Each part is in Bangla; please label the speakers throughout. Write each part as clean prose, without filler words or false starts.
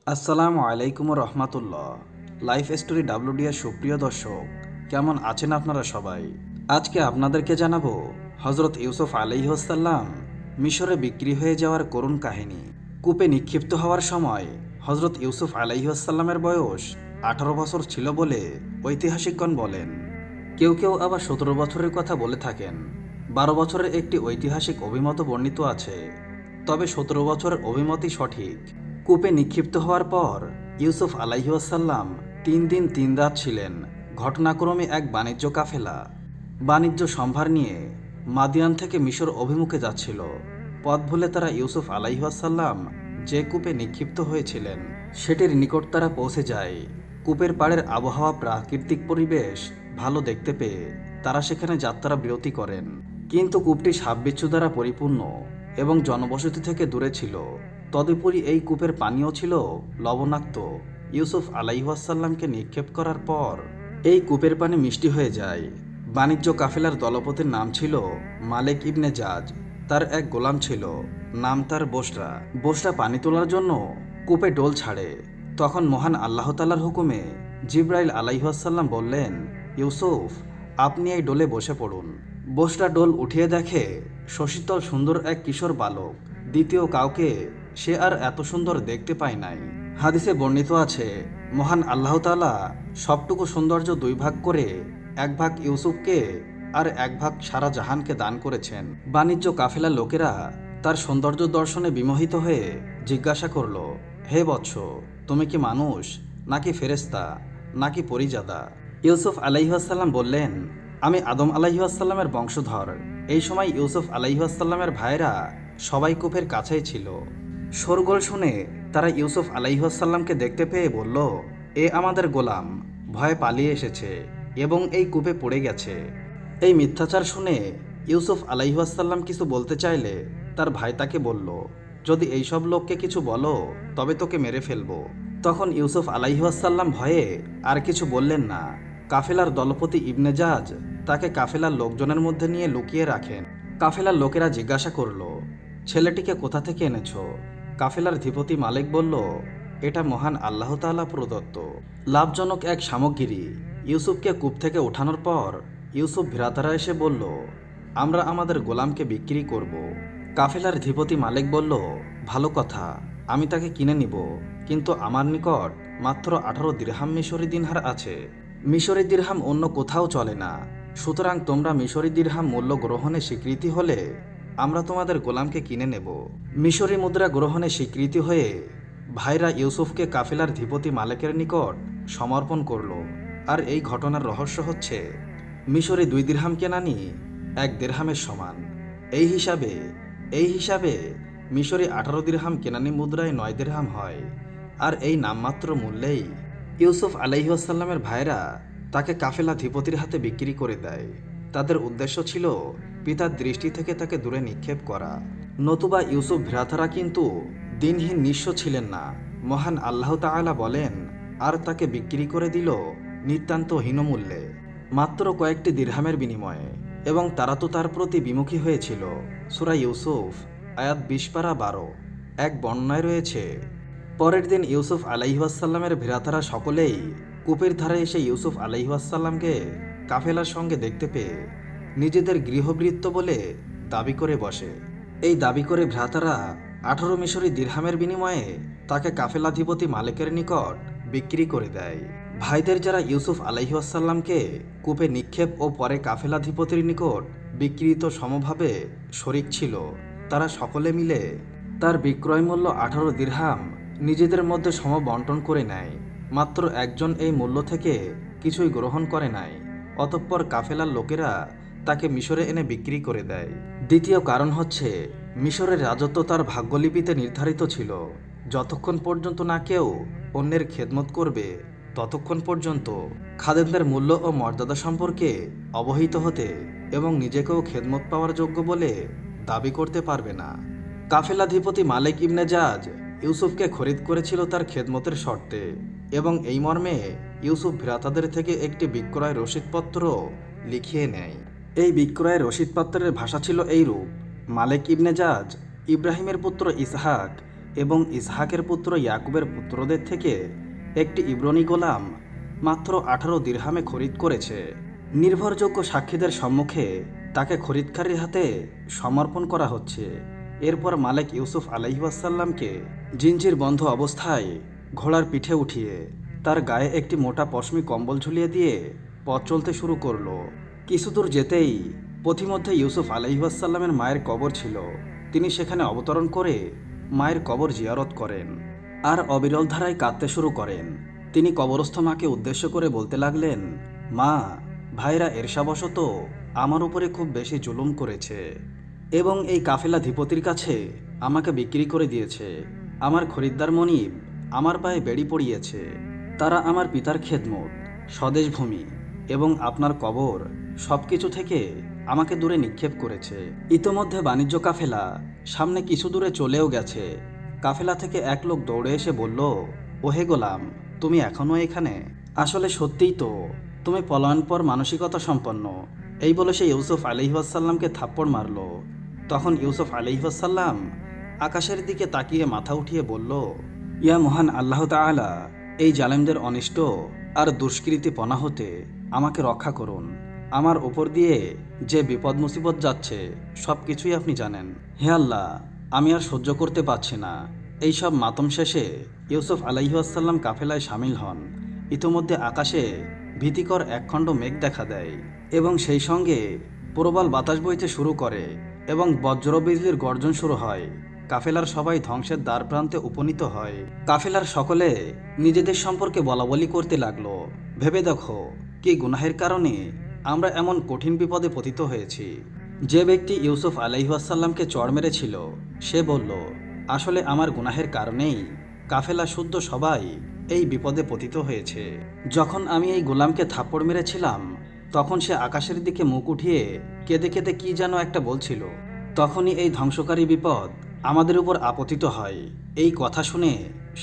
Speaker 1: আসসালামু আলাইকুম রহমাতুল্লাহ। লাইফ স্টোরি ডাব্লিউডি-এর সুপ্রিয় দর্শক, কেমন আছেন আপনারা সবাই? আজকে আপনাদেরকে জানাবো হজরত ইউসুফ আলাইহিসসালাম মিশরে বিক্রি হয়ে যাওয়ার করুণ কাহিনী। কূপে নিক্ষিপ্ত হওয়ার সময় হজরত ইউসুফ আলাইহিসসালামের বয়স 18 বছর ছিল বলে ঐতিহাসিকগণ বলেন। কেউ কেউ আবার 17 বছরের কথা বলে থাকেন। 12 বছরের একটি ঐতিহাসিক অভিমত বর্ণিত আছে, তবে 17 বছরের অভিমতই সঠিক। কূপে নিক্ষিপ্ত হওয়ার পর ইউসুফ আলাইহিসসালাম 3 দিন 3 রাত ছিলেন। ঘটনাক্রমে এক বাণিজ্য কাফেলা বাণিজ্য সম্ভার নিয়ে মাদিয়ান থেকে মিশর অভিমুখে যাচ্ছিল। পথ ভুলে তারা ইউসুফ আলাইহিসসালাম যে কূপে নিক্ষিপ্ত হয়েছিলেন সেটির নিকট তারা পৌঁছে যায়। কূপের পাড়ের আবহাওয়া প্রাকৃতিক পরিবেশ ভালো দেখতে পেয়ে তারা সেখানে যাত্রা বিরতি করেন। কিন্তু কূপটি সাপবিচ্ছু দ্বারা পরিপূর্ণ এবং জনবসতি থেকে দূরে ছিল। তদুপরি এই কূপের পানীয় ছিল লবণাক্ত। ইউসুফ আলাইহিসসালামকে নিক্ষেপ করার পর এই কূপের পানি মিষ্টি হয়ে যায়। বাণিজ্য কাফেলার দলপতির নাম ছিল মালেক ইবনে জাজ। তার এক গোলাম ছিল, নাম তার বোসরা। বোসরা পানি তোলার জন্য কূপে ডোল ছাড়ে। তখন মহান আল্লাহ তাআলার হুকুমে জিবরাইল আলাইহিসসালাম বললেন, ইউসুফ, আপনি এই ডোলে বসে পড়ুন। বোসরা ডোল উঠিয়ে দেখে শশীতল সুন্দর এক কিশোর বালক। দ্বিতীয় কাউকে সে আর এত সুন্দর দেখতে পায় নাই। হাদিসে বর্ণিত আছে, মহান আল্লাহ তাআলা সবটুকু সৌন্দর্য 2 ভাগ করে 1 ভাগ ইউসুফকে আর 1 ভাগ সারা জাহানকে দান করেছেন। বাণিজ্য কাফেলার লোকেরা তার সৌন্দর্য দর্শনে বিমোহিত হয়ে জিজ্ঞাসা করল, হে বৎস, তুমি কি মানুষ নাকি ফেরেশতা নাকি পরিজাদা? ইউসুফ আলাইহিসসালাম বললেন, আমি আদম আলাইহিসসালামের বংশধর। এই সময় ইউসুফ আলাইহিসসালামের ভাইরা সবাই কূপের কাছেই ছিল। শোরগোল শুনে তারা ইউসুফ আলাইহিসসালামকে দেখতে পেয়ে বলল, এ আমাদের গোলাম, ভয়ে পালিয়ে এসেছে এবং এই কূপে পড়ে গেছে। এই মিথ্যাচার শুনে ইউসুফ আলাইহিসসালাম কিছু বলতে চাইলে তার ভাই তাকে বলল, যদি এইসব লোককে কিছু বলো তবে তোকে মেরে ফেলবো। তখন ইউসুফ আলাইহিসসালাম ভয়ে আর কিছু বললেন না। কাফেলার দলপতি ইবনে জাজ তাকে কাফেলার লোকজনের মধ্যে নিয়ে লুকিয়ে রাখেন। কাফেলার লোকেরা জিজ্ঞাসা করল, ছেলেটিকে কোথা থেকে এনেছো? কাফেলার ধিপতি মালিক বলল, এটা মহান আল্লাহ তাআলা প্রদত্ত লাভজনক এক সামগ্রী। ইউসুফকে কূপ থেকে ওঠানোর পর ইউসুফ ভ্রাতারা এসে বলল, আমরা আমাদের গোলামকে বিক্রি করব। কাফেলার ধিপতি মালিক বলল, ভালো কথা, আমি তাকে কিনে নিব, কিন্তু আমার নিকট মাত্র 18 দিরহাম মিশরি দিনহার আছে। মিশরি দিরহাম অন্য কোথাও চলে না। সুতরাং তোমরা মিশরি দিরহাম মূল্য গ্রহণে স্বীকৃতি হলে আমরা তোমাদের গোলামকে কিনে নেব। মিশরি মুদ্রা গ্রহণে স্বীকৃতি হয়ে ভাইরা ইউসুফকে কাফেলার ধিপতি মালিকের নিকট সমর্পণ করল। আর এই ঘটনার রহস্য হচ্ছে, মিশরি 2 দিরহাম কেনানি 1 দিরহামের সমান। এই হিসাবে মিশরি 18 দিরহাম কেনানি মুদ্রায় 9 দিরহাম হয়। আর এই নামমাত্র মূল্যেই ইউসুফ আলাইহিসসালামের ভাইরা তাকে কাফেলা ধিপতির হাতে বিক্রি করে দেয়। তাদের উদ্দেশ্য ছিল পিতার দৃষ্টি থেকে তাকে দূরে নিক্ষেপ করা। নতুবা ইউসুফ ভ্রাতারা কিন্তু দিনহীন নিঃস্ব ছিলেন না। মহান আল্লাহ তাআলা বলেন, আর তাকে বিক্রি করে দিল নিতান্ত হীনমূল্যে, মাত্র কয়েকটি দিরহামের বিনিময়ে, এবং তারা তো তার প্রতি বিমুখী হয়েছিল। সূরা ইউসুফ আয়াত 20-12। এক বর্ণনায় রয়েছে, পরের দিন ইউসুফ আলাইহিসসালামের ভ্রাতারা সকলেই কূপের ধারে এসে ইউসুফ আলাইহিসসালামকে কাফেলার সঙ্গে দেখতে পেয়ে নিজেদের গৃহভৃত্য বলে দাবি করে বসে। এই দাবি করে ভ্রাতারা 18 মিশরি দিরহামের বিনিময়ে তাকে কাফেলাধিপতি মালিকের নিকট বিক্রি করে দেয়। ভাইদের যারা ইউসুফ আলাইহিসসালামকে কূপে নিক্ষেপ ও পরে কাফেলাধিপতির নিকট বিক্রিত সমভাবে শরিক ছিল, তারা সকলে মিলে তার বিক্রয় মূল্য 18 দিরহাম নিজেদের মধ্যে সমবন্টন করে নেয়। মাত্র একজন এই মূল্য থেকে কিছুই গ্রহণ করে নাই। অতঃপর কাফেলার লোকেরা তাকে মিশরে এনে বিক্রি করে দেয়। দ্বিতীয় কারণ হচ্ছে, মিশরের রাজত্ব তার ভাগ্যলিপিতে নির্ধারিত ছিল। যতক্ষণ পর্যন্ত না কেউ অন্যের খেদমত করবে ততক্ষণ পর্যন্ত খাদেমদের মূল্য ও মর্যাদা সম্পর্কে অবহিত হতে এবং নিজেকেও খেদমত পাওয়ার যোগ্য বলে দাবি করতে পারবে না। কাফেলাধিপতি মালিক ইবনে জাজ ইউসুফকে খরিদ করেছিল তার খেদমতের শর্তে, এবং এই মর্মে ইউসুফ ভ্রাতাদের থেকে একটি বিক্রয় রসিদপত্র লিখিয়ে নেয়। এই বিক্রয়ের রসিদপত্রের ভাষা ছিল এইরূপ, মালিক ইবনে জাজ ইব্রাহিমের পুত্র ইসহাক এবং ইসহাকের পুত্র ইয়াকুবের পুত্রদের থেকে একটি ইব্রনি গোলাম মাত্র 18 দিরহামে খরিদ করেছে। নির্ভরযোগ্য সাক্ষীদের সম্মুখে তাকে খরিদকারীর হাতে সমর্পণ করা হচ্ছে। এরপর মালিক ইউসুফ আলাইহিওয়াসাল্লামকে জিঞ্জির বন্ধ অবস্থায় ঘোড়ার পিঠে উঠিয়ে তার গায়ে একটি মোটা পশমি কম্বল ঝুলিয়ে দিয়ে পথ চলতে শুরু করলো। কিছুদূর যেতেই পথিমধ্যে ইউসুফ আলাইহিওয়াসাল্লামের মায়ের কবর ছিল। তিনি সেখানে অবতরণ করে মায়ের কবর জিয়ারত করেন আর অবিরল ধারায় কাঁদতে শুরু করেন। তিনি কবরস্থ মাকে উদ্দেশ্য করে বলতে লাগলেন, মা, ভাইরা এরশাবশত আমার উপরে খুব বেশি জুলুম করেছে এবং এই কাফেলাধিপতির কাছে আমাকে বিক্রি করে দিয়েছে। আমার খরিদ্দার মনিব আমার পায়ে বেড়ি পড়িয়েছে। তারা আমার পিতার খেদমত, স্বদেশভূমি এবং আপনার কবর সবকিছু থেকে আমাকে দূরে নিক্ষেপ করেছে। ইতোমধ্যে বাণিজ্য কাফেলা সামনে কিছু দূরে চলেও গেছে। কাফেলা থেকে এক লোক দৌড়ে এসে বলল, ওহে গোলাম, তুমি এখনো এখানে? আসলে সত্যিই তো, তুমি পলায়নপর মানসিকতা সম্পন্ন। এই বলে সে ইউসুফ আলাইহিওয়াসাল্লামকে থাপ্পড় মারল। তখন ইউসুফ আলাইহিওয়াসাল্লাম আকাশের দিকে তাকিয়ে মাথা উঠিয়ে বলল, ইয়া মহান আল্লাহ তাআলা, এই জালেমদের অনিষ্ট আর দুষ্কৃতিপনা হতে আমাকে রক্ষা করুন। আমার ওপর দিয়ে যে বিপদ মুসিবত যাচ্ছে সব কিছুই আপনি জানেন। হে আল্লাহ, আমি আর সহ্য করতে পারছি না। এইসব মাতম শেষে ইউসুফ আলাইহিওয়াসাল্লাম কাফেলায় সামিল হন। ইতোমধ্যে আকাশে ভীতিকর একখণ্ড মেঘ দেখা দেয় এবং সেই সঙ্গে প্রবল বাতাস বইতে শুরু করে এবং বজ্র বিজলির গর্জন শুরু হয়। কাফেলার সবাই ধ্বংসের দ্বার প্রান্তে উপনীত হয়। কাফেলার সকলে নিজেদের সম্পর্কে বলাবলি করতে লাগলো, ভেবে দেখো কি গুনাহের কারণে আমরা এমন কঠিন বিপদে পতিত হয়েছি। যে ব্যক্তি ইউসুফ আলাইহিওয়াসাল্লামকে চড় মেরেছিল সে বলল, আসলে আমার গুনাহের কারণেই কাফেলা শুদ্ধ সবাই এই বিপদে পতিত হয়েছে। যখন আমি এই গোলামকে থাপ্পড় মেরেছিলাম তখন সে আকাশের দিকে মুখ উঠিয়ে কেঁদে কেঁদে কি যেন একটা বলছিল। তখনই এই ধ্বংসকারী বিপদ আমাদের উপর আপতিত হয়। এই কথা শুনে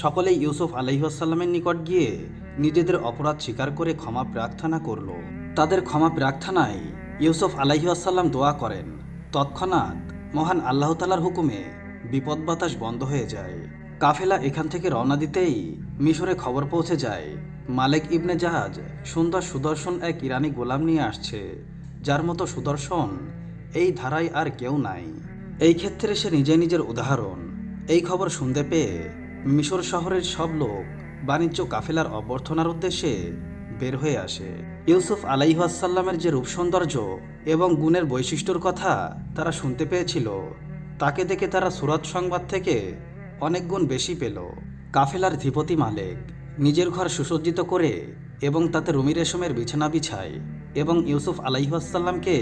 Speaker 1: সকলেই ইউসুফ আলাইহিওয়াসাল্লামের নিকট গিয়ে নিজেদের অপরাধ স্বীকার করে ক্ষমা প্রার্থনা করল। তাদের ক্ষমা প্রার্থনায় ইউসুফ আলাইহিওয়াসাল্লাম দোয়া করেন। তৎক্ষণাৎ মহান আল্লাহ তাআলার হুকুমে বিপদ বাতাস বন্ধ হয়ে যায়। কাফেলা এখান থেকে রওনা দিতেই মিশরে খবর পৌঁছে যায়, মালিক ইবনে জাহাজ সুন্দর সুদর্শন এক ইরানি গোলাম নিয়ে আসছে, যার মতো সুদর্শন এই ধারায় আর কেউ নাই। এই ক্ষেত্রে সে নিজের উদাহরণ। এই খবর শুনতে পেয়ে মিশর শহরের সব লোক বাণিজ্য কাফেলার অভ্যর্থনার উদ্দেশ্যে বের হয়ে আসে। ইউসুফ আলাইহিওয়াসাল্লামের যে রূপ সৌন্দর্য এবং গুণের বৈশিষ্ট্যর কথা তারা শুনতে পেয়েছিল, তাকে দেখে তারা সুরত সংবাদ থেকে অনেক গুণ বেশি পেল। কাফেলার ধিপতি মালিক নিজের ঘর সুসজ্জিত করে এবং তাতে রুমি রেশমের বিছানা বিছায় এবং ইউসুফ আলাইহিওয়াসাল্লামকে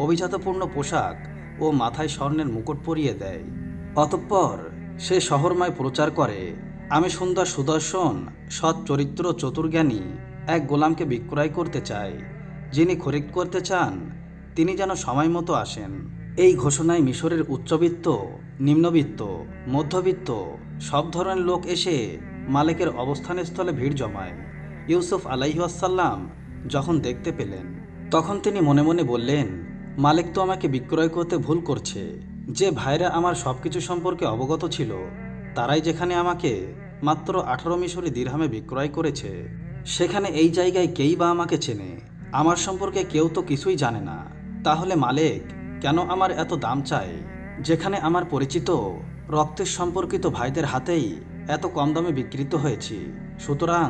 Speaker 1: অভিজাতপূর্ণ পোশাক ও মাথায় স্বর্ণের মুকুট পরিয়ে দেয়। অতঃপর সে শহরময় প্রচার করে, আমি সুন্দর সুদর্শন সৎ চরিত্র চতুর্জ্ঞানী এক গোলামকে বিক্রয় করতে চাই। যিনি খরিদ করতে চান তিনি যেন সময় মতো আসেন। এই ঘোষণায় মিশরের উচ্চবিত্ত, নিম্নবিত্ত, মধ্যবিত্ত সব ধরনের লোক এসে মালিকের অবস্থানস্থলে ভিড় জমায়। ইউসুফ আলাইহিওয়াসাল্লাম যখন দেখতে পেলেন তখন তিনি মনে মনে বললেন, মালিক তো আমাকে বিক্রয় করতে ভুল করছে। যে ভাইরা আমার সবকিছু সম্পর্কে অবগত ছিল তারাই যেখানে আমাকে মাত্র 18 মিশরি দিরহামে বিক্রয় করেছে, সেখানে এই জায়গায় কেই বা আমাকে চেনে? আমার সম্পর্কে কেউ তো কিছুই জানে না। তাহলে মালিক কেন আমার এত দাম চায়, যেখানে আমার পরিচিত রক্তের সম্পর্কিত ভাইদের হাতেই এত কম দামে বিক্রিত হয়েছি? সুতরাং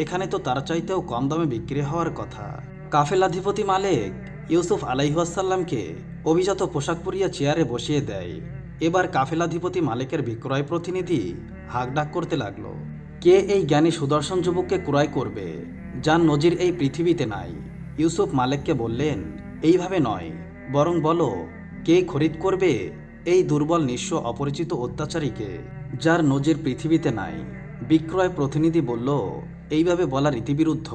Speaker 1: এখানে তো তার চাইতেও কম দামে বিক্রি হওয়ার কথা। কাফেলাধিপতি মালিক ইউসুফ আলাইহিওয়াসাল্লামকে অভিজাত পোশাক পরিয়ে চেয়ারে বসিয়ে দেয়। এবার কাফেলাধিপতি মালিকের বিক্রয় প্রতিনিধি হাঁকডাক করতে লাগলো, কে এই জ্ঞানী সুদর্শন যুবককে ক্রয় করবে যার নজির এই পৃথিবীতে নাই? ইউসুফ মালিককে বললেন, এইভাবে নয়, বরং বলো কে খরিদ করবে এই দুর্বল নিঃস্ব অপরিচিত অত্যাচারীকে যার নজির পৃথিবীতে নাই? বিক্রয় প্রতিনিধি বলল, এইভাবে বলা রীতিবিরুদ্ধ।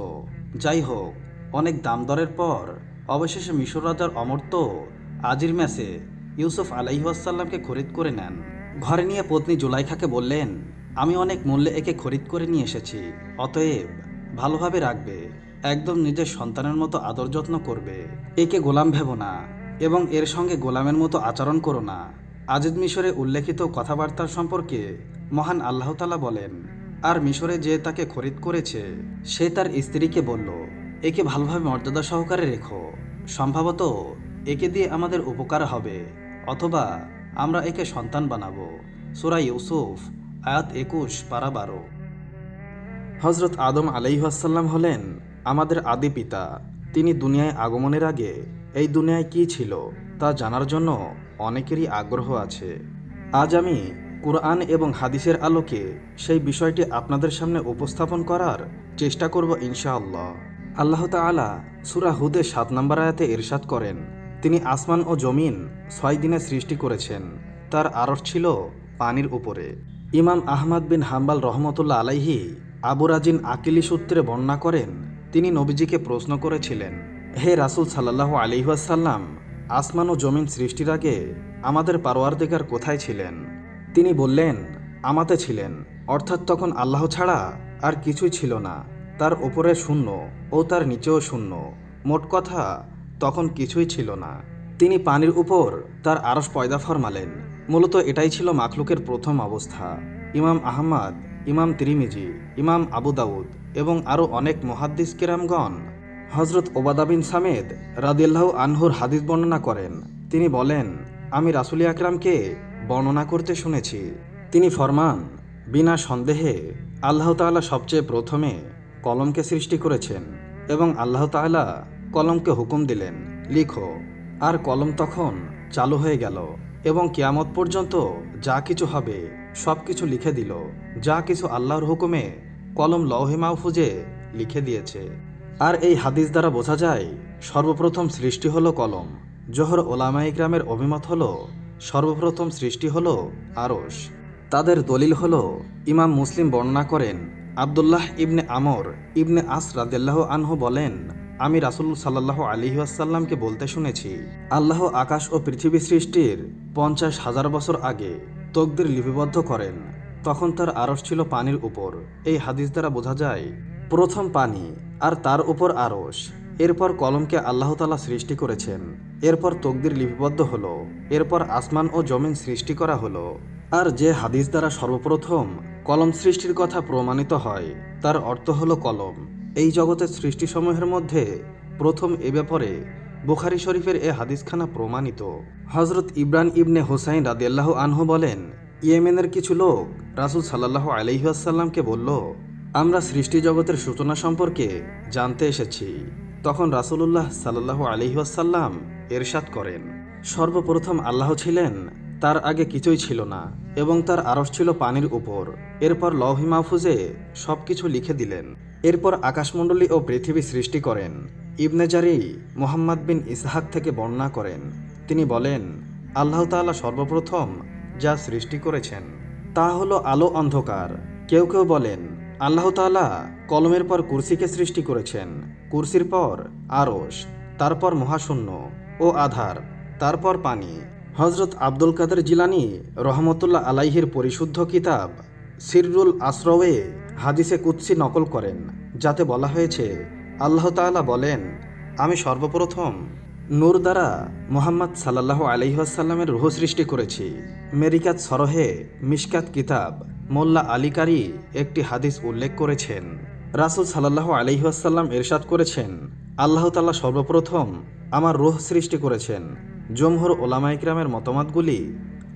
Speaker 1: যাই হোক, অনেক দাম দরের পর অবশেষে মিশর রাজার অমর্ত্য আজির ম্যাসে ইউসুফ আলাইহিওয়াসাল্লামকে খরিদ করে নেন। ঘরে নিয়ে পত্নী জুলাইখাকে বললেন, আমি অনেক মূল্যে একে খরিদ করে নিয়ে এসেছি, অতএব ভালোভাবে রাখবে, একদম নিজের সন্তানের মতো আদর যত্ন করবে। একে গোলাম ভেবো না এবং এর সঙ্গে গোলামের মতো আচরণ করো না। আজিজ মিশরে উল্লেখিত কথাবার্তার সম্পর্কে মহান আল্লাহ তাআলা বলেন, আর মিশরে যে তাকে খরিদ করেছে সে তার স্ত্রীকে বলল, একে ভালোভাবে মর্যাদা সহকারে রেখো, সম্ভবত একে দিয়ে আমাদের উপকার হবে, অথবা আমরা একে সন্তান বানাবো। সূরা ইউসুফ আয়াত 21 পারা 12। হজরত আদম আলাইহিসসালাম হলেন আমাদের আদি পিতা। তিনি দুনিয়ায় আগমনের আগে এই দুনিয়ায় কি ছিল তা জানার জন্য অনেকেরই আগ্রহ আছে। আজ আমি কুরআন এবং হাদিসের আলোকে সেই বিষয়টি আপনাদের সামনে উপস্থাপন করার চেষ্টা করব ইনশাআল্লাহ। আল্লাহ তাআলা সূরা হুদে 7 নম্বর আয়াতে ইরশাদ করেন, তিনি আসমান ও জমিন 6 দিনে সৃষ্টি করেছেন, তার আরশ ছিল পানির উপরে। ইমাম আহমদ বিন হাম্বাল রহমতুল্লাহ আলাইহি আবু রাজিন আকিলি সূত্রে বর্ণনা করেন, তিনি নবীজিকে প্রশ্ন করেছিলেন, হে রাসূল সাল্লাল্লাহু আলাইহি ওয়াসাল্লাম, আসমান ও জমিন সৃষ্টির আগে আমাদের পারওয়ারদিগার কোথায় ছিলেন? তিনি বললেন, আমাতে ছিলেন, অর্থাৎ তখন আল্লাহ ছাড়া আর কিছুই ছিল না, তার ওপরে শূন্য ও তার নিচেও শূন্য, মোট কথা তখন কিছুই ছিল না। তিনি পানির উপর তার আরশ পয়দা ফরমালেন। মূলত এটাই ছিল মাখলুকের প্রথম অবস্থা। ইমাম আহমদ, ইমাম তিরমিজি, ইমাম আবু দাউদ এবং আরও অনেক মুহাদ্দিস কেরামগণ হজরত ওবাদা বিন সামেদ রাদিয়াল্লাহু আনহুর হাদিস বর্ণনা করেন। তিনি বলেন, আমি রাসূল আকরামকে বর্ণনা করতে শুনেছি। তিনি ফরমান, বিনা সন্দেহে আল্লাহ তাআলা সবচেয়ে প্রথমে কলমকে সৃষ্টি করেছেন এবং আল্লাহ তাআলা কলমকে হুকুম দিলেন, লিখো, আর কলম তখন চালু হয়ে গেল এবং কিয়ামত পর্যন্ত যা কিছু হবে সব কিছু লিখে দিল। যা কিছু আল্লাহর হুকুমে কলম লৌহে মাহফুজে লিখে দিয়েছে। আর এই হাদিস দ্বারা বোঝা যায় সর্বপ্রথম সৃষ্টি হলো কলম। জোহর ওলামায়ে ইকরামের অভিমত হলো সর্বপ্রথম সৃষ্টি হলো আরশ। তাদের দলিল হলো ইমাম মুসলিম বর্ণনা করেন, আব্দুল্লাহ ইবনে আমর ইবনে আস রাদিয়াল্লাহু আনহু বলেন, আমি রাসূল সাল্লাল্লাহু আলাইহি ওয়াসাল্লামকে বলতে শুনেছি, আল্লাহ আকাশ ও পৃথিবী সৃষ্টির 50,000 বছর আগে তকদির লিপিবদ্ধ করেন, তখন তার আরশ ছিল পানির উপর। এই হাদিস দ্বারা বোঝা যায় প্রথম পানি আর তার উপর আরশ। এরপর কলমকে আল্লাহ তাআলা সৃষ্টি করেছেন, এরপর তকদির লিপিবদ্ধ হলো, এরপর আসমান ও জমিন সৃষ্টি করা হলো। আর যে হাদিস দ্বারা সর্বপ্রথম কলম সৃষ্টির কথা প্রমাণিত হয় তার অর্থ হলো কলম। এই জগতের সৃষ্টিসমূহের মধ্যে প্রথম এ ব্যাপারে বুখারী শরীফের এ হাদিসখানা প্রমাণিত। হজরত ইব্রান ইবনে হুসাইন রাদিয়াল্লাহু আনহু বলেন, ইয়েমেনের কিছু লোক রাসূল সাল্লাল্লাহু আলাইহি ওয়াসাল্লামকে বলল, আমরা সৃষ্টি জগতের সূচনা সম্পর্কে জানতে এসেছি। তখন রাসূলুল্লাহ সাল্লাল্লাহু আলাইহি ওয়াসাল্লাম ইরশাদ করেন, সর্বপ্রথম আল্লাহ ছিলেন, তার আগে কিছুই ছিল না এবং তার আরশ ছিল পানির উপর। এরপর লৌহে মাহফুজে সবকিছু লিখে দিলেন। এরপর আকাশমণ্ডলী ও পৃথিবী সৃষ্টি করেন। ইবনে জারি মুহাম্মদ বিন ইসহাক থেকে বর্ণনা করেন, তিনি বলেন, আল্লাহ তাআলা সর্বপ্রথম যা সৃষ্টি করেছেন তা হলো আলো অন্ধকার। কেউ কেউ বলেন, আল্লাহ তাআলা কলমের পর কুরসিকে সৃষ্টি করেছেন, কুরসির পর আরশ, তারপর মহাশূন্য ও আধার, তারপর পানি। হজরত আব্দুল কাদের জিলানী রহমতুল্লাহ আলাইহির পরিশুদ্ধ কিতাব সিররুল আসরওয়ে হাদিসে কুদসি নকল করেন, যাতে বলা হয়েছে, আল্লাহ তাআলা বলেন, আমি সর্বপ্রথম নূর দ্বারা মুহাম্মদ সাল্লাল্লাহু আলাইহি ওয়াসাল্লামের রূহ সৃষ্টি করেছি। মেরিকাত সরহে মিশকাত কিতাব মোল্লা আলী কারি একটি হাদিস উল্লেখ করেছেন। রাসূল সাল্লাল্লাহু আলাইহি ওয়াসাল্লাম ইরশাদ করেছেন, আল্লাহ তাআলা সর্বপ্রথম আমার রূহ সৃষ্টি করেছেন। জমহুর ওলামায়ে কিরামের মতামতগুলি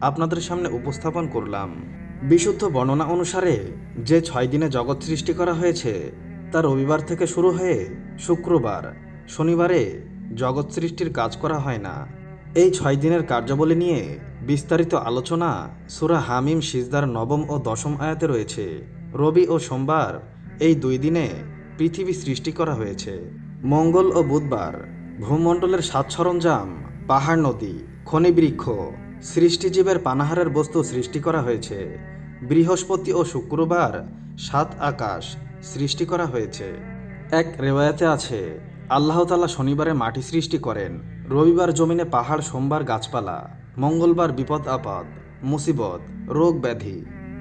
Speaker 1: আপনাদের সামনে উপস্থাপন করলাম। বিশুদ্ধ বর্ণনা অনুসারে যে 6 দিনে জগৎ সৃষ্টি করা হয়েছে তা রবিবার থেকে শুরু হয়ে শুক্রবার, শনিবারে জগৎ সৃষ্টির কাজ করা হয় না। এই 6 দিনের কার্যাবলী নিয়ে বিস্তারিত আলোচনা সূরা হামিম সিজদার 9 ও 10 আয়াতে রয়েছে। রবি ও সোমবার এই 2 দিনে পৃথিবী সৃষ্টি করা হয়েছে। মঙ্গল ও বুধবার ভূমণ্ডলের সাত সরঞ্জাম, পাহাড়, নদী, খনিবৃক্ষ, সৃষ্টিজীবের পানাহারের বস্তু সৃষ্টি করা হয়েছে। বৃহস্পতি ও শুক্রবার 7 আকাশ সৃষ্টি করা হয়েছে। এক রেওয়ায়াতে আছে, আল্লাহ তাআলা শনিবারে মাটি সৃষ্টি করেন, রবিবার জমিনে পাহাড়, সোমবার গাছপালা, মঙ্গলবার বিপদ আপদ, মুসিবত, রোগ ব্যাধি,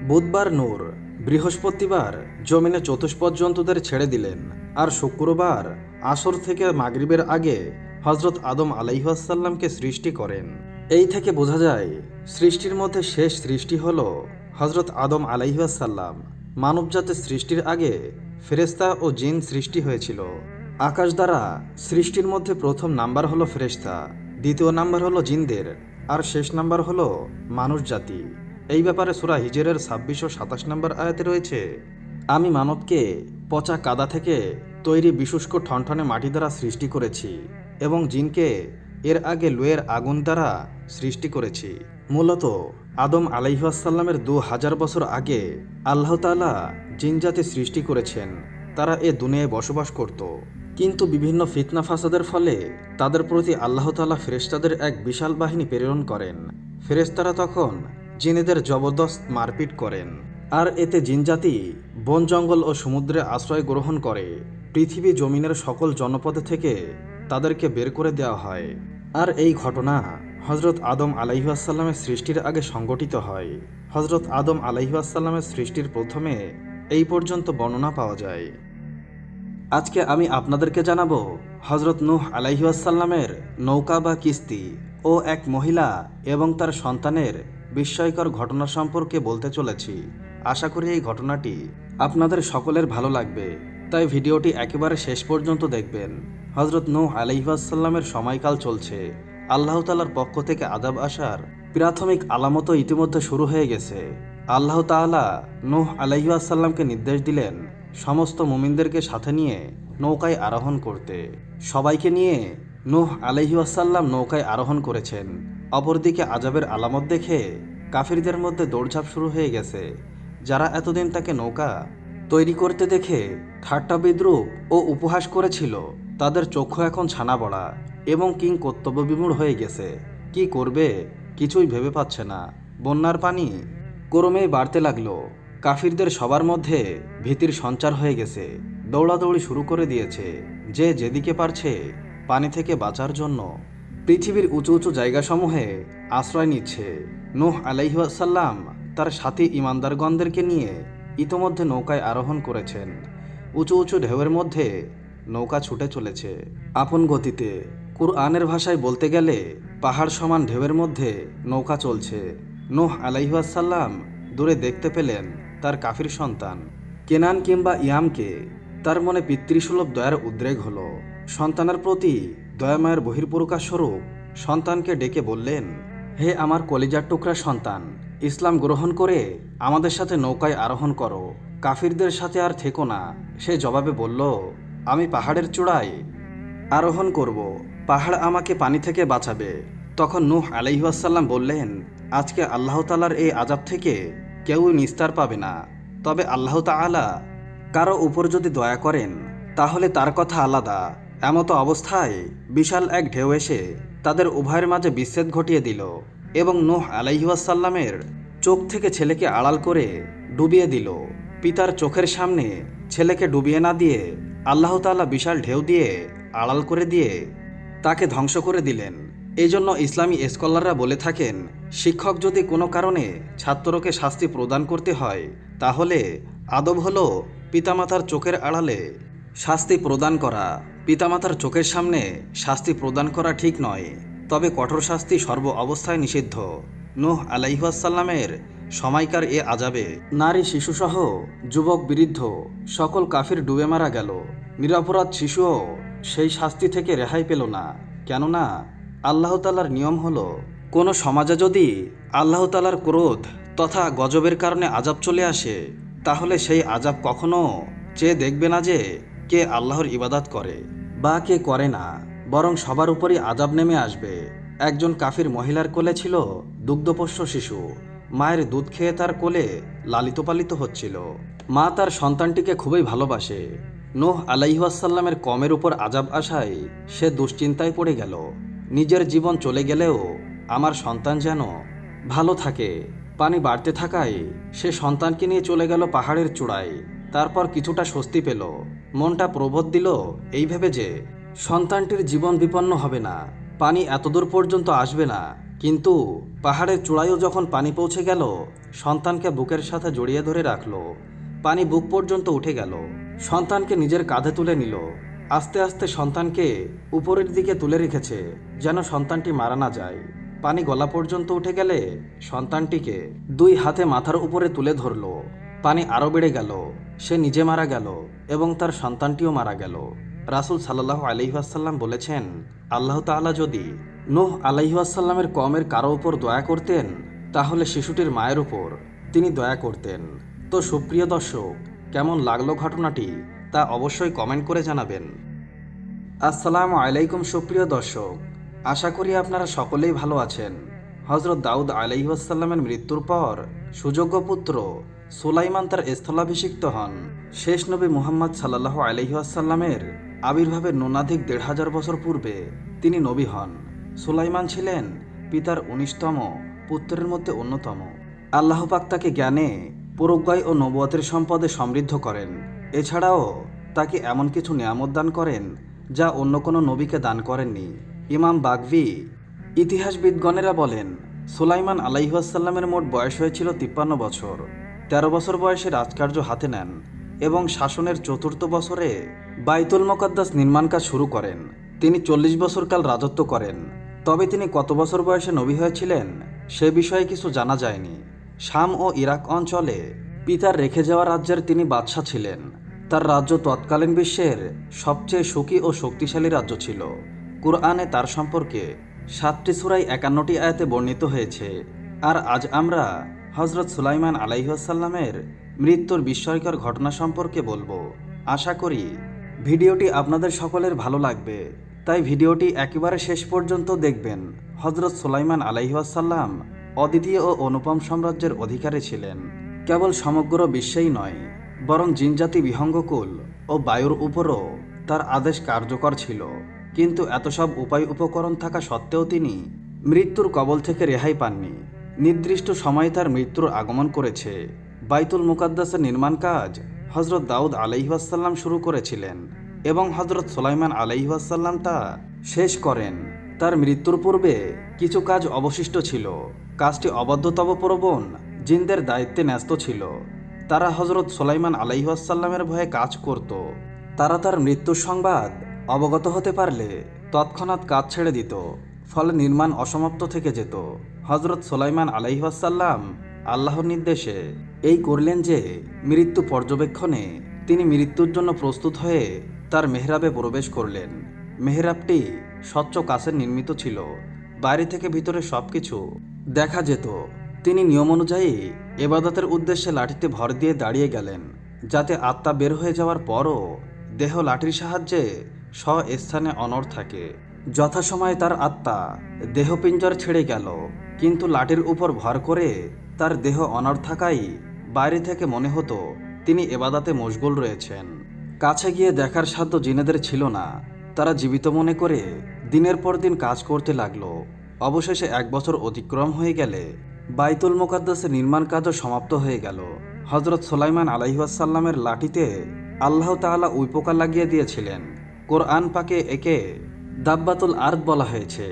Speaker 1: বুধবার নূর, বৃহস্পতিবার জমিনে চতুষ্পদ জন্তুদের ছেড়ে দিলেন, আর শুক্রবার আসর থেকে মাগরিবের আগে হজরত আদম আলাইহিস সালামকে সৃষ্টি করেন। এই থেকে বোঝা যায় সৃষ্টির মধ্যে শেষ সৃষ্টি হল হজরত আদম আলাইহিসসালাম মানবজাতের সৃষ্টির আগে ফেরেশতা ও জিন সৃষ্টি হয়েছিল। আকাশ দ্বারা সৃষ্টির মধ্যে প্রথম নাম্বার হলো ফেরেশতা, দ্বিতীয় নাম্বার হলো জিনদের, আর শেষ নাম্বার হলো মানুষ জাতি। এই ব্যাপারে সূরা হিজরের ২৬ ও ২৭ নম্বর আয়াতে রয়েছে, আমি মানবকে পচা কাদা থেকে তৈরি বিশুষ্ক ঠনঠনে মাটি দ্বারা সৃষ্টি করেছি এবং জিনকে এর আগে লোয়ের আগুন দ্বারা সৃষ্টি করেছি। মূলত আদম আলাইহিসসালামের ২০০০ বছর আগে আল্লাহ তাআলা জিনজাতি সৃষ্টি করেছেন। তারা এ দুনিয়ায় বসবাস করত, কিন্তু বিভিন্ন ফিতনা ফাসাদের ফলে তাদের প্রতি আল্লাহ তাআলা ফেরেশতাদের এক বিশাল বাহিনী প্রেরণ করেন। ফেরেশতারা তখন জিনেদের জবরদস্ত মারপিট করেন, আর এতে জিনজাতি বন জঙ্গল ও সমুদ্রে আশ্রয় গ্রহণ করে। পৃথিবী জমিনের সকল জনপদ থেকে তাদেরকে বের করে দেওয়া হয়। আর এই ঘটনা হজরত আদম আলাইহিসসালামের সৃষ্টির আগে সংঘটিত হয়। হজরত আদম আলাইহিসসালামের সৃষ্টির প্রথমে এই পর্যন্ত বর্ণনা পাওয়া যায়। আজকে আমি আপনাদেরকে জানাবো হজরত নূহ আলাইহিসসালামের নৌকা বা কিস্তি ও এক মহিলা এবং তার সন্তানের বিস্ময়কর ঘটনা সম্পর্কে বলতে চলেছি। আশা করি এই ঘটনাটি আপনাদের সকলের ভালো লাগবে, তাই ভিডিওটি একেবারে শেষ পর্যন্ত দেখবেন। হজরত নূহ আলাইহিসসালামের সময়কাল চলছে। আল্লাহ তাআলার পক্ষ থেকে আযাব আসার প্রাথমিক আলামতও ইতিমধ্যে শুরু হয়ে গেছে। আল্লাহ তাআলা নূহ আলাইহিসসালামকে নির্দেশ দিলেন সমস্ত মুমিনদেরকে সাথে নিয়ে নৌকায় আরোহণ করতে। সবাইকে নিয়ে নূহ আলাইহিসসালাম নৌকায় আরোহণ করেছেন। অপরদিকে আযাবের আলামত দেখে কাফিরদের মধ্যে দৌড়ঝাঁপ শুরু হয়ে গেছে। যারা এতদিন তাকে নৌকা তৈরি করতে দেখে ঠাট্টা বিদ্রূপ ও উপহাস করেছিল, তাদের চক্ষু এখন ছানা বড়া এবং কিং কর্তব্য বিমূঢ় হয়ে গেছে। কি করবে কিছুই ভেবে পাচ্ছে না। বন্যার পানি ক্রমেই বাড়তে লাগলো। কাফিরদের সবার মধ্যে ভীতির সঞ্চার হয়ে গেছে। দৌড়াদৌড়ি শুরু করে দিয়েছে, যে যেদিকে পারছে পানি থেকে বাঁচার জন্য পৃথিবীর উঁচু উঁচু জায়গাসমূহে আশ্রয় নিচ্ছে। নূহ আলাইহিসসালাম তার সাথী ইমানদারগণদেরকে নিয়ে ইতোমধ্যে নৌকায় আরোহণ করেছেন। উঁচু উঁচু ঢেউয়ের মধ্যে নৌকা ছুটে চলেছে আপন গতিতে। কুরআনের ভাষায় বলতে গেলে পাহাড় সমান ঢেউয়ের মধ্যে নৌকা চলছে। নূহ আলাইহিসসালাম দূরে দেখতে পেলেন তার কাফির সন্তান কেনান কিংবা ইয়ামকে। তার মনে পিতৃসুলভ দয়ার উদ্রেক হলো। সন্তানের প্রতি দয়াময়ের বহির্প্রকাশ স্বরূপ সন্তানকে ডেকে বললেন, হে আমার কলিজার টুকরা সন্তান, ইসলাম গ্রহণ করে আমাদের সাথে নৌকায় আরোহণ করো, কাফিরদের সাথে আর থেকো না। সে জবাবে বলল, আমি পাহাড়ের চূড়ায় আরোহণ করব, পাহাড় আমাকে পানি থেকে বাঁচাবে। তখন নূহ আলাইহিসসালাম বললেন, আজকে আল্লাহ তাআলার এই আযাব থেকে কেউই নিস্তার পাবে না। তবে আল্লাহ তাআলা কারো উপর যদি দয়া করেন তাহলে তার কথা আলাদা। এমতো অবস্থায় বিশাল এক ঢেউ এসে তাদের উভয়ের মাঝে বিচ্ছেদ ঘটিয়ে দিল এবং নূহ আলাইহিসসালামের চোখ থেকে ছেলেকে আড়াল করে ডুবিয়ে দিল। পিতার চোখের সামনে ছেলেকে ডুবিয়ে না দিয়ে আল্লাহ তাআলা বিশাল ঢেউ দিয়ে আড়াল করে দিয়ে তাকে ধ্বংস করে দিলেন। এই জন্য ইসলামী স্কলাররা বলে থাকেন, শিক্ষক যদি কোনো কারণে ছাত্রকে শাস্তি প্রদান করতে হয় তাহলে আদব হলো পিতামাতার চোখের আড়ালে শাস্তি প্রদান করা। পিতামাতার চোখের সামনে শাস্তি প্রদান করা ঠিক নয়, তবে কঠোর শাস্তি সর্ব অবস্থায় নিষিদ্ধ। নূহ আলাইহিসসালামের সময়কার এ আযাবে নারী শিশুসহ যুবক বৃদ্ধ সকল কাফির ডুবে মারা গেল। নিরপরাধ শিশুও সেই শাস্তি থেকে রেহাই পেল না। কেননা আল্লাহ তাআলার নিয়ম হলো, কোনো সমাজে যদি আল্লাহ তাআলার ক্রোধ তথা গজবের কারণে আযাব চলে আসে তাহলে সেই আযাব কখনো চেয়ে দেখবে না যে কে আল্লাহর ইবাদত করে বা কে করে না, বরং সবার উপরই আযাব নেমে আসবে। একজন কাফির মহিলার কোলে ছিল দুগ্ধপোষ্য শিশু। মায়ের দুধ খেয়ে তার কোলে লালিত পালিত হচ্ছিল। মা তার সন্তানটিকে খুবই ভালোবাসে। নূহ আলাইহিসসালামের কমের উপর আযাব আসায় সে দুশ্চিন্তায় পড়ে গেল। নিজের জীবন চলে গেলেও আমার সন্তান যেন ভালো থাকে। পানি বাড়তে থাকায় সে সন্তানকে নিয়ে চলে গেল পাহাড়ের চূড়ায়। তারপর কিছুটা স্বস্তি পেল। মনটা প্রবোধ দিল এই ভেবে যে সন্তানটির জীবন বিপন্ন হবে না, পানি এতদূর পর্যন্ত আসবে না। কিন্তু পাহাড়ের চূড়ায়ও যখন পানি পৌঁছে গেল, সন্তানকে বুকের সাথে জড়িয়ে ধরে রাখলো। পানি বুক পর্যন্ত উঠে গেল। সন্তানকে নিজের কাঁধে তুলে নিল। আস্তে আস্তে সন্তানকে উপরের দিকে তুলে রেখেছে যেন সন্তানটি মারা না যায়। পানি গলা পর্যন্ত উঠে গেলে সন্তানটিকে 2 হাতে মাথার উপরে তুলে ধরল। পানি আরও বেড়ে গেল, সে নিজে মারা গেল এবং তার সন্তানটিও মারা গেল। রাসূল সাল্লাল্লাহু আলাইহি ওয়াসাল্লাম বলেছেন, আল্লাহ তাআলা যদি নূহ আলাইহি ওয়াসাল্লামের কওমের কারো উপর দয়া করতেন তাহলে শিশুটির মায়ের উপর তিনি দয়া করতেন। তো সুপ্রিয় দর্শক, কেমন লাগলো ঘটনাটি তা অবশ্যই কমেন্ট করে জানাবেন। আসসালামু আলাইকুম সুপ্রিয় দর্শক, আশা করি আপনারা সকলেই ভালো আছেন। হযরত দাউদ আলাইহিস সালামের মৃত্যুর পর সুযোগ্য পুত্র সুলাইমান তার স্থলাভিষিক্ত হন। শেষ নবী মুহাম্মদ সাল্লাল্লাহু আলাইহি ওয়াসাল্লামের আবির্ভাবের ন্যূনাধিক 1500 বছর পূর্বে তিনি নবী হন। সুলাইমান ছিলেন পিতার 19তম পুত্রের মধ্যে অন্যতম। আল্লাহ পাক তাকে জ্ঞানে, প্রজ্ঞায় ও নবুয়তের সম্পদে সমৃদ্ধ করেন। এছাড়াও তাকে এমন কিছু নিয়ামত দান করেন যা অন্য কোনো নবীকে দান করেননি। ইমাম বাগভী ইতিহাসবিদগণেরা বলেন, সুলাইমান আলাইহিস সালামের মোট বয়স হয়েছিল 53 বছর। 13 বছর বয়সে রাজকার্য হাতে নেন এবং শাসনের 4র্থ বছরে বাইতুল মুকাদ্দাস নির্মাণ কাজ শুরু করেন। তিনি 40 বছরকাল রাজত্ব করেন। তবে তিনি কত বছর বয়সে নবী হয়েছিলেন সে বিষয়ে কিছু জানা যায়নি। শাম ও ইরাক অঞ্চলে পিতার রেখে যাওয়া রাজ্যের তিনি বাদশাহ ছিলেন। তার রাজ্য তৎকালীন বিশ্বের সবচেয়ে সুখী ও শক্তিশালী রাজ্য ছিল। কুরআনে তার সম্পর্কে 7টি সূরায় 51টি আয়াতে বর্ণিত হয়েছে। আর আজ আমরা হযরত সুলাইমান আলাইহিস সালামের মৃত্যুর বিস্ময়কর ঘটনা সম্পর্কে বলবো। আশা করি ভিডিওটি আপনাদের সকলের ভালো লাগবে, তাই ভিডিওটি একেবারে শেষ পর্যন্ত দেখবেন। হযরত সুলাইমান আলাইহিস সালাম অদ্বিতীয় ও অনুপম সাম্রাজ্যের অধিকারী ছিলেন। কেবল সমগ্র বিশ্বেই নয়, বরং জিনজাতি বিহঙ্গকুল ও বায়ুর উপরও তার আদেশ কার্যকর ছিল। কিন্তু এত সব উপায় উপকরণ থাকা সত্ত্বেও তিনি মৃত্যুর কবল থেকে রেহাই পাননি। নির্দিষ্ট সময়ে তার মৃত্যুর আগমন করেছে। বাইতুল মুকাদ্দাসের নির্মাণ কাজ হযরত দাউদ আলাইহিস সালাম শুরু করেছিলেন এবং হযরত সুলাইমান আলাইহিস সালাম তা শেষ করেন। তার মৃত্যুর পূর্বে কিছু কাজ অবশিষ্ট ছিল। কাজটি অবাধ্যতাবপ্রবণ জিনদের দায়িত্বে ন্যস্ত ছিল। তারা হযরত সুলাইমান আলাইহিস সালামের ভয়ে কাজ করত। তারা তার মৃত্যুর সংবাদ অবগত হতে পারলে তৎক্ষণাৎ কাজ ছেড়ে দিত, ফলে নির্মাণ অসমাপ্ত থেকে যেত। হযরত সুলাইমান আলাইহিস সালাম আল্লাহর নির্দেশে এই করলেন যে মৃত্যু পর্যবেক্ষণে তিনি মৃত্যুর জন্য প্রস্তুত হয়ে তার মেহরাবে প্রবেশ করলেন। মেহরাবটি স্বচ্ছ কাচের নির্মিত ছিল, বাইরে থেকে ভিতরে সবকিছু দেখা যেত। তিনি নিয়ম অনুযায়ী ইবাদতের উদ্দেশ্যে লাঠিতে ভর দিয়ে দাঁড়িয়ে গেলেন, যাতে আত্মা বের হয়ে যাওয়ার পরও দেহ লাঠির সাহায্যে স্বস্থানে অনড় থাকে। যথাসময়ে তার আত্মা দেহপিঞ্জর ছেড়ে গেল, কিন্তু লাঠির উপর ভর করে তার দেহ অনড় থাকায় বাইরে থেকে মনে হতো তিনি ইবাদতে মশগুল রয়েছেন। কাছে গিয়ে দেখার সাধ্য জিনেদের ছিল না। তারা জীবিত মনে করে দিনের পর দিন কাজ করতে লাগলো। অবশেষে 1 বছর অতিক্রম হয়ে গেলে বাইতুল মুকাদ্দাসের নির্মাণ কাজও সমাপ্ত হয়ে গেল। হযরত সুলাইমান আলাইহিস সালামের লাঠিতে আল্লাহ তাআলা উই পোকা লাগিয়ে দিয়েছিলেন। কোরআন পাকে একে দাব্বাতুল আরদ বলা হয়েছে।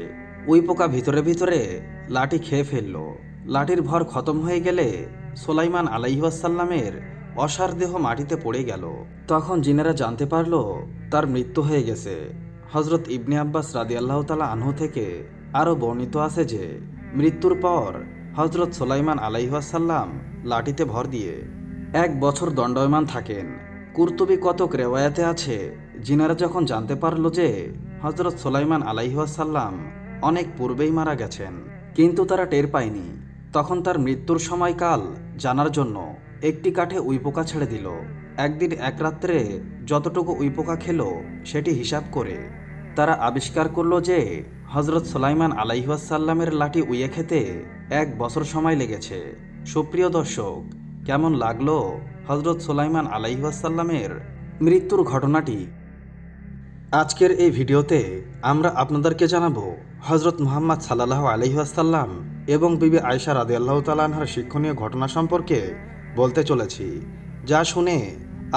Speaker 1: উই পোকা ভিতরে ভিতরে লাঠি খেয়ে ফেলল। লাঠির ভর খতম হয়ে গেলে সুলাইমান আলাইহিস সালামের অসার দেহ মাটিতে পড়ে গেল। তখন জিনেরা জানতে পারল তার মৃত্যু হয়ে গেছে। হযরত ইবনে আব্বাস রাদিয়াল্লাহু তাআলা আনহু থেকে আরও বর্ণিত আছে যে মৃত্যুর পর হযরত সুলাইমান আলাইহিস সালাম লাঠিতে ভর দিয়ে 1 বছর দণ্ডায়মান থাকেন। কুরতুবী কতক রেওয়ায়াতে আছে, জিনেরা যখন জানতে পারল যে হযরত সুলাইমান আলাইহিস সালাম অনেক পূর্বেই মারা গেছেন, কিন্তু তারা টের পায়নি, তখন তার মৃত্যুর সময়কাল জানার জন্য একটি কাঠে উইপোকা ছেড়ে দিল। একদিন এক রাত্রে যতটুকু উইপোকা খেল সেটি হিসাব করে তারা আবিষ্কার করল যে হযরত সুলাইমান আলাইহিস সালামের লাঠি উইয়ে খেতে 1 বছর সময় লেগেছে। সুপ্রিয় দর্শক, কেমন লাগলো হযরত সুলাইমান আলাইহিস সালামের মৃত্যুর ঘটনাটি? আজকের এই ভিডিওতে আমরা আপনাদেরকে জানাবো হযরত মুহাম্মদ সাল্লাল্লাহু আলাইহি ওয়াসাল্লাম এবং বিবি আয়েশা রাদিয়াল্লাহু তাআলা আনহার শিক্ষণীয় ঘটনা সম্পর্কে বলতে চলেছি, যা শুনে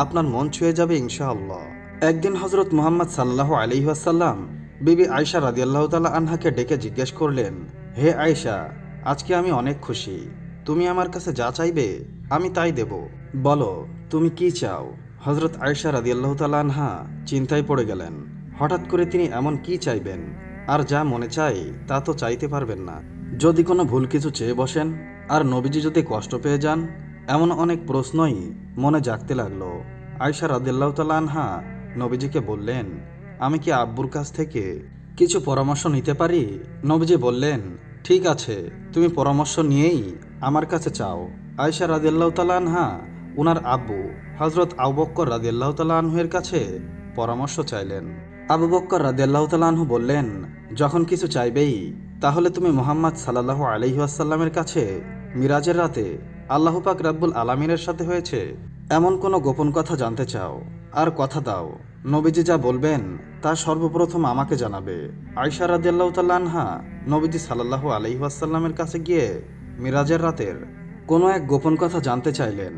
Speaker 1: আপনার মন ছুঁয়ে যাবে ইনশাআল্লাহ। একদিন হযরত মুহাম্মদ সাল্লাল্লাহু আলাইহি ওয়াসাল্লাম বিবি আয়েশা রাদিয়াল্লাহু তাআলা আনহাকে ডেকে জিজ্ঞেস করলেন, হে আয়েশা, আজকে আমি অনেক খুশি। তুমি আমার কাছে যা চাইবে আমি তাই দেব। বলো তুমি কি চাও? হযরত আয়েশা রাদিয়াল্লাহু তাআলা আনহা চিন্তায় পড়ে গেলেন। হঠাৎ করে তিনি এমন কি চাইবেন আর যা মনে চাই তা তো চাইতে পারবেন না। যদি কোনো ভুল কিছু চেয়ে বসেন আর নবীজি যদি কষ্ট পেয়ে যান, এমন অনেক প্রশ্নই মনে জাগতে লাগলো। আয়েশা রাদিয়াল্লাহু তাআলা আনহা নবীজিকে বললেন, আমি কি আব্বুর কাছ থেকে কিছু পরামর্শ নিতে পারি? নবীজি বললেন, ঠিক আছে, তুমি পরামর্শ নিয়েই আমার কাছে চাও। আয়েশা রাদিয়াল্লাহু তাআলা আনহা উনার আব্বু হযরত আবু বকর রাদিয়াল্লাহু তাআলা আনহুর কাছে পরামর্শ চাইলেন। আবু বকর রাদিয়াল্লাহু তাআলা আনহু বললেন, যখন কিছু চাইবেই তাহলে তুমি মুহাম্মদ সাল্লাল্লাহু আলাইহি ওয়াসাল্লামের কাছে মিরাজের রাতে আল্লাহ পাক রব্বুল আলামিনের সাথে হয়েছে এমন কোনো গোপন কথা জানতে চাও, আর কথা দাও নবীজি যা বলবেন তা সর্বপ্রথম আমাকে জানাবে। আয়েশা রাদিয়াল্লাহু তাআলা আনহা নবীজি সাল্লাল্লাহু আলাইহি ওয়াসাল্লামের কাছে গিয়ে মিরাজের রাতের কোনো এক গোপন কথা জানতে চাইলেন,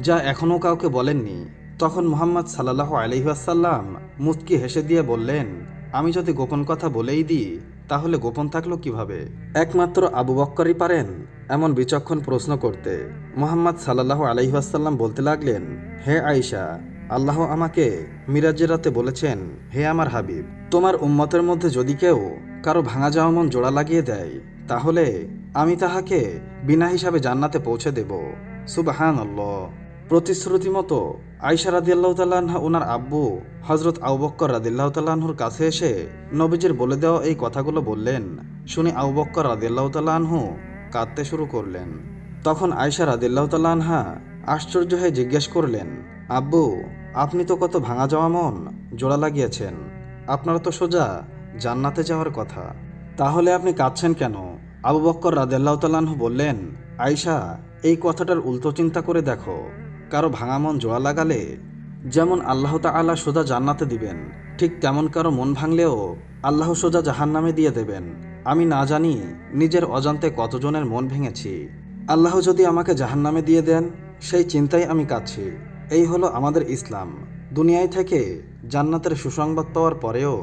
Speaker 1: যা এখনও কাউকে বলেননি। তখন মুহাম্মদ সাল্লাল্লাহু আলাইহি ওয়াসাল্লাম মুচকি হেসে দিয়ে বললেন, আমি যদি গোপন কথা বলেই দিই তাহলে গোপন থাকলো কিভাবে? একমাত্র আবু বক্করই পারেন এমন বিচক্ষণ প্রশ্ন করতে। মুহাম্মদ সাল্লাল্লাহু আলাইহি ওয়াসাল্লাম বলতে লাগলেন, হে আয়েশা, আল্লাহ আমাকে মিরাজের রাতে বলেছেন, হে আমার হাবিব, তোমার উম্মতের মধ্যে যদি কেউ কারো ভাঙা যাওয়া মন জোড়া লাগিয়ে দেয় তাহলে আমি তাহাকে বিনা হিসাবে জান্নাতে পৌঁছে দেব। সুবহানাল্লাহ। প্রতিশ্রুতি মতো আয়েশা রাদিয়াল্লাহু তাআলা আনহা ওনার আব্বু হযরত আবু বকর রাদিয়াল্লাহু তাআলা আনহুর কাছে এসে নবীজির বলে দেওয়া এই কথাগুলো বললেন। শুনে আবু বকর রাদিয়াল্লাহু তাআলা আনহু কাঁদতে শুরু করলেন। তখন আয়েশা রাদিয়াল্লাহু তাআলা আনহা আশ্চর্য হয়ে জিজ্ঞেস করলেন, আব্বু, আপনি তো কত ভাঙা যাওয়া মন জোড়া লাগিয়েছেন, আপনার তো সোজা জান্নাতে যাওয়ার কথা, তাহলে আপনি কাঁদছেন কেন? আবু বকর রাদিয়াল্লাহু তাআলা আনহু বললেন, আয়েশা, এই কথাটার উল্টো চিন্তা করে দেখো, কারো ভাঙা মন জোড়া লাগালে যেমন আল্লাহ তাআলা সোজা জান্নাতে দিবেন, ঠিক তেমন কারো মন ভাঙলেও আল্লাহ সোজা জাহান্নামে দিয়ে দেবেন। আমি না জানি নিজের অজান্তে কতজনের মন ভেঙেছি, আল্লাহ যদি আমাকে জাহান্নামে দিয়ে দেন সেই চিন্তায় আমি কাঁদছি। এই হলো আমাদের ইসলাম। দুনিয়ায় থেকে জান্নাতের সুসংবাদ পাওয়ার পরেও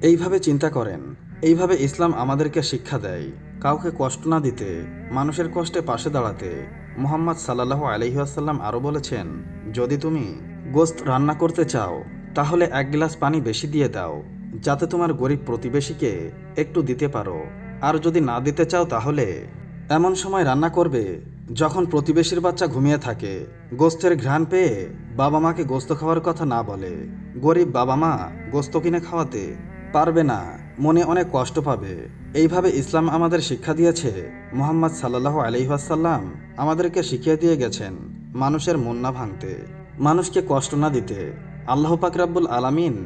Speaker 1: এইভাবে চিন্তা করেন। এইভাবে ইসলাম আমাদেরকে শিক্ষা দেয় কাউকে কষ্ট না দিতে, মানুষের কষ্টে পাশে দাঁড়াতে। মুহাম্মদ সাল্লাল্লাহু আলাইহি ওয়াসাল্লাম আরও বলেছেন, যদি তুমি গোশত রান্না করতে চাও তাহলে 1 গ্লাস পানি বেশি দিয়ে দাও, যাতে তোমার গরিব প্রতিবেশীকে একটু দিতে পারো। আর যদি না দিতে চাও তাহলে এমন সময় রান্না করবে যখন প্রতিবেশীর বাচ্চা ঘুমিয়ে থাকে, গোশতের ঘ্রাণ পেয়ে বাবা মাকে গোশত খাওয়ার কথা না বলে। গরিব বাবা মা গোশত কিনে খাওয়াতে পারবে না, মনে অনেক কষ্ট পাবে। এইভাবে ইসলাম আমাদের শিক্ষা দিয়েছে। মুহাম্মদ সাল্লাল্লাহু আলাইহি ওয়াসাল্লাম আমাদেরকে শিখিয়ে দিয়ে গেছেন মানুষের মন না ভাঙতে, মানুষকে কষ্ট না দিতে। আল্লাহ পাক রব্বুল আলামিন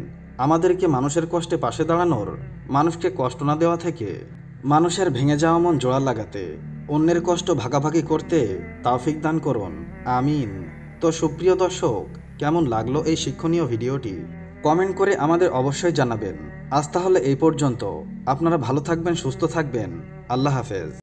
Speaker 1: আমাদেরকে মানুষের কষ্টে পাশে দাঁড়ানোর, মানুষকে কষ্ট না দেওয়া থেকে মানুষের ভেঙে যাওয়া মন জোড়া লাগাতে, অন্যের কষ্ট ভাগাভাগি করতে তৌফিক দান করুন, আমিন। তো সুপ্রিয় দর্শক, কেমন লাগলো এই শিক্ষণীয় ভিডিওটি? কমেন্ট করে আমাদের অবশ্যই জানাবেন। আজ তাহলে এই পর্যন্ত। আপনারা ভালো থাকবেন, সুস্থ থাকবেন। আল্লাহ হাফেজ।